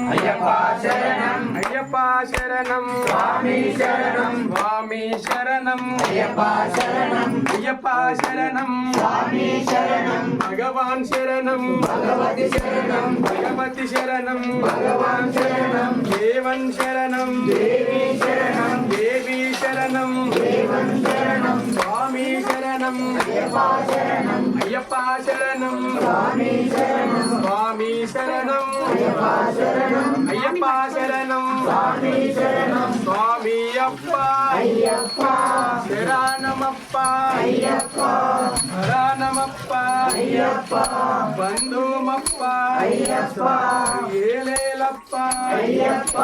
అయ్యప్ప శరణం అయ్యప్ప శరణం స్వామి శరణం స్వామి శరణం అయ్యప్ప శరణం అయ్యప్ప శరణం స్వామి శరణం భగవాన్ శరణం భగవతి శరణం భగవతి శరణం భగవాన్ శరణం దేవన్ శరణం దేవి శరణం దేవి శరణం దేవన్ శరణం స్వామి శరణం అయ్యప్ప శరణం అయ్యప్ప శరణం స్వామి శరణం స్వామి శరణం అయ్యప్ప శరణం అయ్యప్ప శరణం స్వామి శరణం స్వామి అప్ప అయ్యప్ప శరణమప్ప అయ్యప్ప శరణమప్ప అయ్యప్ప బంధుమప్ప అయ్యప్ప ఏలేలప్ప అయ్యప్ప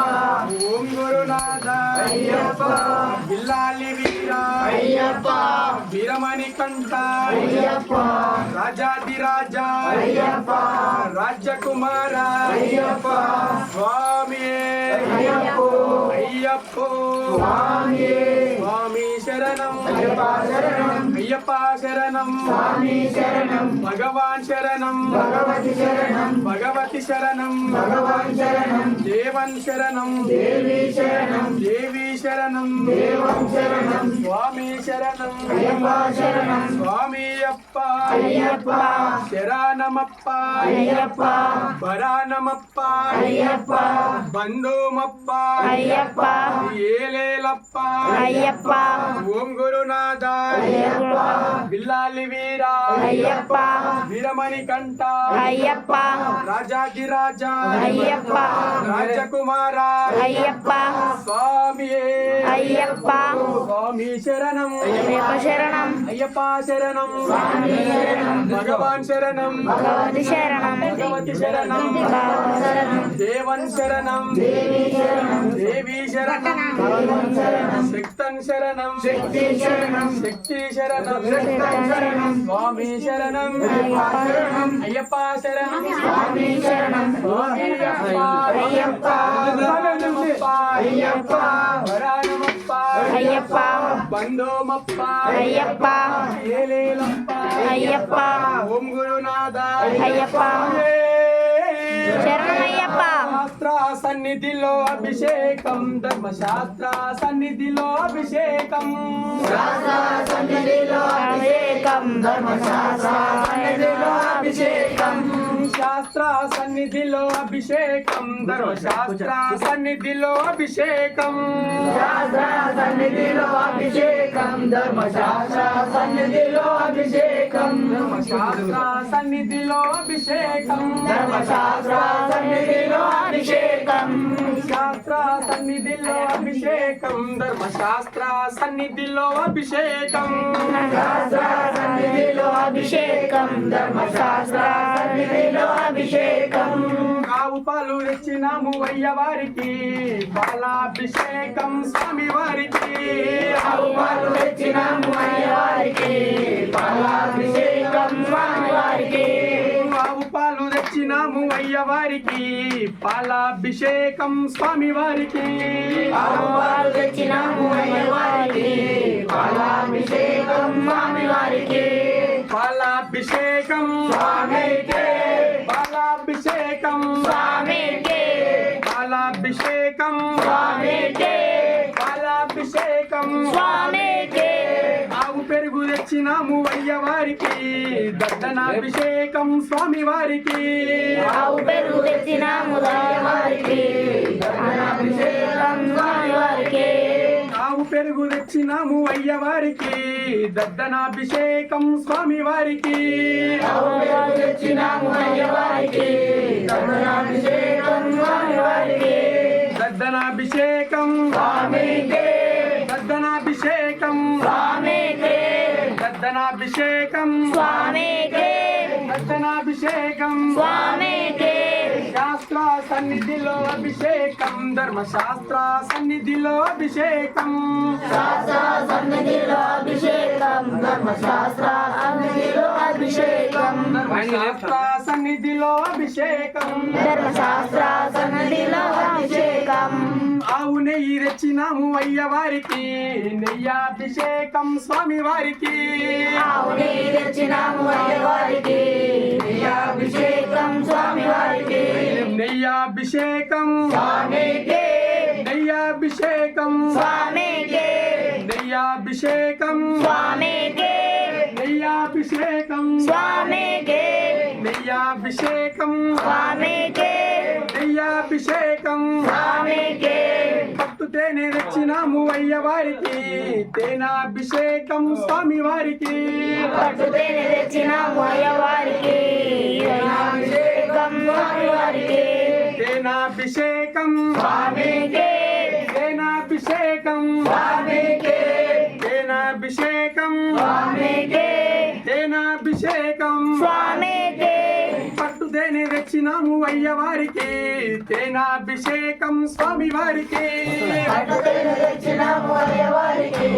ఓం గురునాథ అయ్యప్ప బిల్లాలి వీరా అయ్యప్ప వీరమణి కంఠ అయ్యప్ప రాజాదిరాజా అయ్యప్ప రాజకుమార అయ్యప్ప స్వామి అయ్యప్పో అయ్యప్పో స్వామి స్వామి శరణం అయ్యప్ప శరణం అయ్యప్ప శరణం స్వామి శరణం భగవాన్ శరణం భగవతి శరణం భగవతి శరణం భగవాన్ శరణం దేవన్ శరణం దేవి శరణం దేవి శరణం దేవం శరణం స్వామి శరణం అయ్యప్ప శరణం స్వామి అప్ప అయ్యప్ప శరణమప్ప అయ్యప్ప వరానమప్ప అయ్యప్ప బంధుమప్ప అయ్యప్ప ఏలేలప్ప అయ్యప్ప ఓం గురునాథ అయ్యప్ప బిల్లాలి వీరా అయ్యప్ప వీరమణి కంఠ అయ్యప్ప రాజాదిరాజా అయ్యప్ప రాజకుమార అయ్యప్ప స్వామి అయ్యప్ప స్వామి శరణం అయ్యప్ప శరణం అయ్యప్ప శరణం స్వామి శరణం భగవాన్ శరణం భగవతి శరణం భగవతి శరణం భగవాన్ శరణం దేవన్ శరణం దేవి శరణం దేవి శరణం భగవాన్ శరణం శక్తన్ శరణం శక్తి శరణం శక్తి శరణం శక్తన్ శరణం స్వామి శరణం అయ్యప్ప శరణం అయ్యప్ప శరణం స్వామి శరణం అయ్యప్ప అయ్యప్ప అయ్యప్ప వరానమప్ప అయ్యప్ప బంధోమప్ప అయ్యప్ప ఏలేలప్ప అయ్యప్ప ఓం గురునాథ అయ్యప్ప శరణమయ్యప్ప శాస్త్ర సన్నిధిలో అభిషేకం ధర్మశాస్త్ర సన్నిధిలో అభిషేకం శాస్త్ర సన్నిధిలో అభిషేకం ధర్మశాస్త్ర సన్నిధిలో అభిషేకం శాస్త్ర సన్నిధిలో అభిషేకం ధర్మశాస్త్ర సన్నిధిలో అభిషేకం శాస్త్ర సన్నిధిలో అభిషేకం ధర్మశాస్త్ర సన్నిధిలో అభిషేకం ధర్మశాస్త్ర సన్నిధిలో అభిషేకం ధర్మశాస్త్ర సన్నిధిలో అభిషేకం శాస్త్ర సన్నిధిలో అభిషేకం ధర్మశాస్త్ర సన్నిధిలో అభిషేకం శాస్త్ర సన్నిధిలో అభిషేకం ధర్మశాస్త్ర సన్నిధిలో అభిషేకం కావు పాలు తెచ్చినాము అయ్యవారికి బాలాభిషేకం స్వామి వారికి ఆవుపాలు తెచ్చినాము అయ్యవారికి పాలాభిషేకం స్వామివారికి ఆవు పాలు తెచ్చినాము అయ్యవారికి పాలాభిషేకం స్వామి వారికి ఆవుపాలు తెచ్చినాము అయ్యవారికి పాలాభిషేకం స్వామివారికి పాలాభిషేకం స్వామికే పాలాభిషేకం స్వామికే పాలాభిషేకం స్వామికే పాలాభిషేకం స్వామికే ఆవు పెరుగు తెచ్చినాము అయ్యవారికి దర్శనాభిషేకం స్వామి వారికి ఆవు పెరుగు తెచ్చినాము అయ్యవారికి ధనాభిషేకం స్వామివారికి ఆవు పెరుగు తెచ్చినాము అయ్యవారికి దర్శనాభిషేకం స్వామి వారికి ఆవుపాలు తెచ్చినాము అయ్యవారికి ధనాభిషేకం స్వామివారికి దర్శనాభిషేకం స్వామికే దర్శనాభిషేకం స్వామికే దర్శనాభిషేకం స్వామికే దర్శనాభిషేకం స్వామికే శాస్త్ర సన్నిధిలో అభిషేకం ధర్మశాస్త్ర సన్నిధిలో అభిషేకం శాస్త్ర సన్నిధిలో అభిషేకం ధర్మశాస్త్ర సన్నిధిలో అభిషేకం ధర్మశాస్త్ర సన్నిధిలో అభిషేకం ధర్మశాస్త్ర సన్నిధిలో అభిషేకం ఆవు నెయ్యి తెచ్చినాము అయ్యవారికి నెయ్యాభిషేకం స్వామి వారికి ఆవు నెయ్యి తెచ్చినాము అయ్యవారికి నెయ్యాభిషేకం స్వామి వారికి నెయ్యాభిషేకం స్వామికే నెయ్యాభిషేకం స్వామికే నెయ్యాభిషేకం స్వామికే నెయ్యాభిషేకం స్వామికే నెయ్యాభిషేకం స్వామికే నెయ్యాభిషేకం స్వామికే పట్టు తేనె తెచ్చినాము అయ్యవారికి తేనాభిషేకం స్వామి వారికి పట్టు తేనె తెచ్చినాము అయ్యవారికి అభిషేకం స్వామి వారికి తేనాభిషేకం స్వామికే తేనాభిషేకం స్వామికే తేనాభిషేకం స్వామికే తేనాభిషేకం స్వామికే పట్టు తేనె తెచ్చినాము అయ్యవారికి తేనాభిషేకం స్వామి వారికి పట్టు తేనె తెచ్చినాము అయ్యవారికి